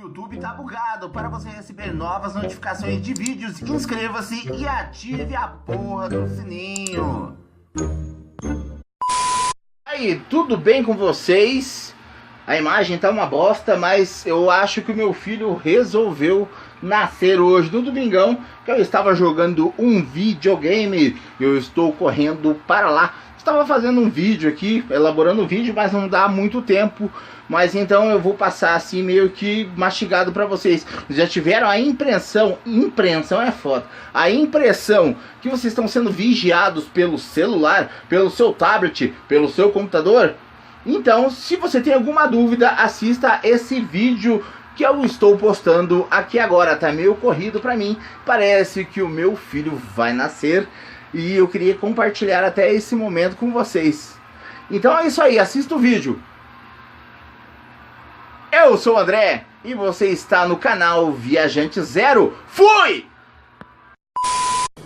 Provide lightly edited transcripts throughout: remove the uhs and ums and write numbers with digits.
YouTube tá bugado. Para você receber novas notificações de vídeos, inscreva-se e ative a porra do sininho. Aí, tudo bem com vocês? A imagem tá uma bosta, mas eu acho que o meu filho resolveu nascer hoje no domingão, que eu estava jogando um videogame. Eu estou correndo para lá. Estava fazendo um vídeo aqui, elaborando um vídeo, mas não dá muito tempo. Mas então eu vou passar assim meio que mastigado para vocês. Já tiveram a impressão é foda, a impressão que vocês estão sendo vigiados pelo celular, pelo seu tablet, pelo seu computador? Então, se você tem alguma dúvida, assista esse vídeo que eu estou postando aqui agora. Tá meio corrido para mim, parece que o meu filho vai nascer e eu queria compartilhar até esse momento com vocês. Então é isso aí, assista o vídeo. Eu sou o André e você está no canal Viajante Zero. Fui!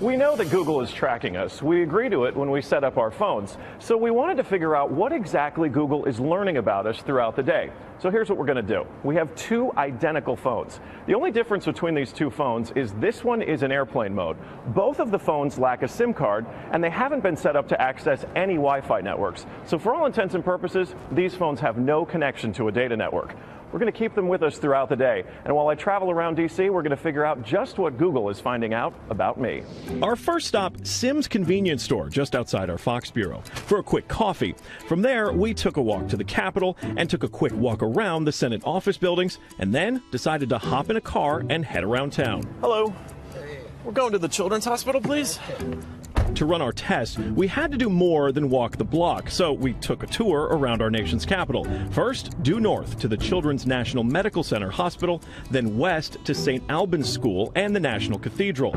We know that Google is tracking us. We agree to it when we set up our phones. So we wanted to figure out what exactly Google is learning about us throughout the day. So here's what we're going to do. We have two identical phones. The only difference between these two phones is this one is in airplane mode. Both of the phones lack a SIM card, and they haven't been set up to access any Wi-Fi networks. So for all intents and purposes, these phones have no connection to a data network. We're going to keep them with us throughout the day. And while I travel around DC, we're going to figure out just what Google is finding out about me. Our first stop, Sim's convenience store, just outside our Fox bureau, for a quick coffee. From there, we took a walk to the Capitol and took a quick walk around the Senate office buildings, and then decided to hop in a car and head around town. Hello. We're going to the Children's Hospital, please. To run our test, we had to do more than walk the block, so we took a tour around our nation's capital. First, due north to the Children's National Medical Center Hospital, then west to St. Albans School and the National Cathedral.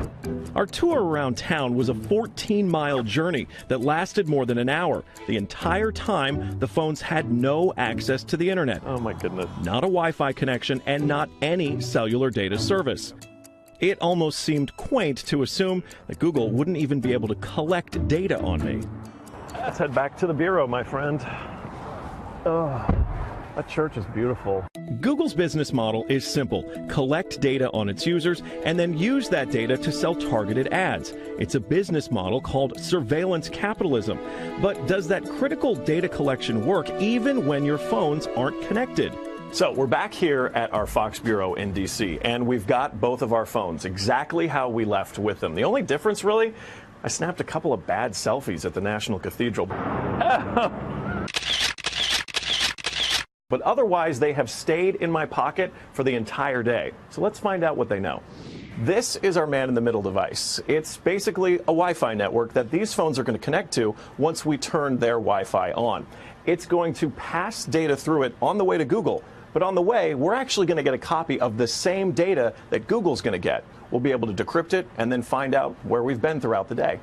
Our tour around town was a 14-mile journey that lasted more than an hour. The entire time, the phones had no access to the internet. Oh my goodness. Not a Wi-Fi connection and not any cellular data service. It almost seemed quaint to assume that Google wouldn't even be able to collect data on me. Let's head back to the bureau, my friend. Oh, that church is beautiful. Google's business model is simple. Collect data on its users and then use that data to sell targeted ads. It's a business model called surveillance capitalism. But does that critical data collection work even when your phones aren't connected? So we're back here at our Fox Bureau in DC, and we've got both of our phones exactly how we left with them. The only difference, really, I snapped a couple of bad selfies at the National Cathedral. But otherwise, they have stayed in my pocket for the entire day. So let's find out what they know. This is our man-in-the-middle device. It's basically a Wi-Fi network that these phones are going to connect to once we turn their Wi-Fi on. It's going to pass data through it on the way to Google. But on the way, we're actually going to get a copy of the same data that Google's going to get. We'll be able to decrypt it and then find out where we've been throughout the day.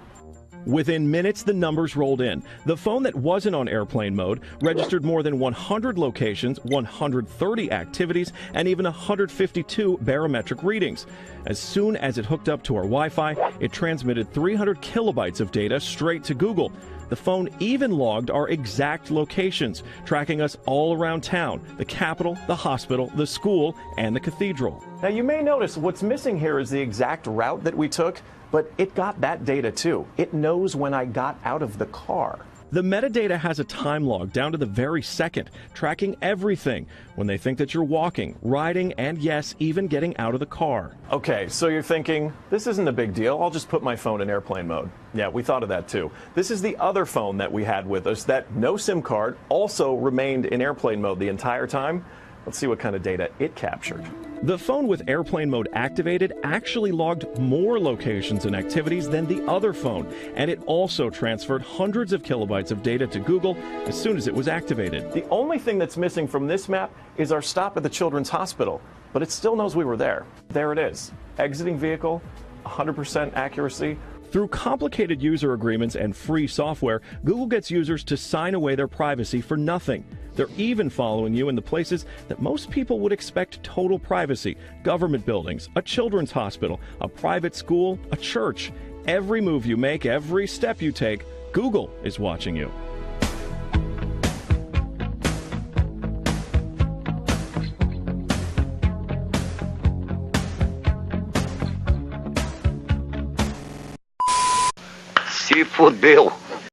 Within minutes, the numbers rolled in. The phone that wasn't on airplane mode registered more than 100 locations, 130 activities, and even 152 barometric readings. As soon as it hooked up to our Wi-Fi, it transmitted 300 kilobytes of data straight to Google. The phone even logged our exact locations, tracking us all around town, the Capitol, the hospital, the school, and the cathedral. Now, you may notice what's missing here is the exact route that we took, but it got that data too. It knows when I got out of the car. The metadata has a time log down to the very second, tracking everything when they think that you're walking, riding, and yes, even getting out of the car. Okay, so you're thinking, this isn't a big deal. I'll just put my phone in airplane mode. Yeah, we thought of that too. This is the other phone that we had with us that no SIM card also remained in airplane mode the entire time. Let's see what kind of data it captured. The phone with airplane mode activated actually logged more locations and activities than the other phone, and it also transferred hundreds of kilobytes of data to Google as soon as it was activated. The only thing that's missing from this map is our stop at the Children's Hospital, but it still knows we were there. There it is. Exiting vehicle, 100% accuracy. Through complicated user agreements and free software, Google gets users to sign away their privacy for nothing. They're even following you in the places that most people would expect total privacy: government buildings, a children's hospital, a private school, a church. Every move you make, every step you take, Google is watching you. Se fudeu.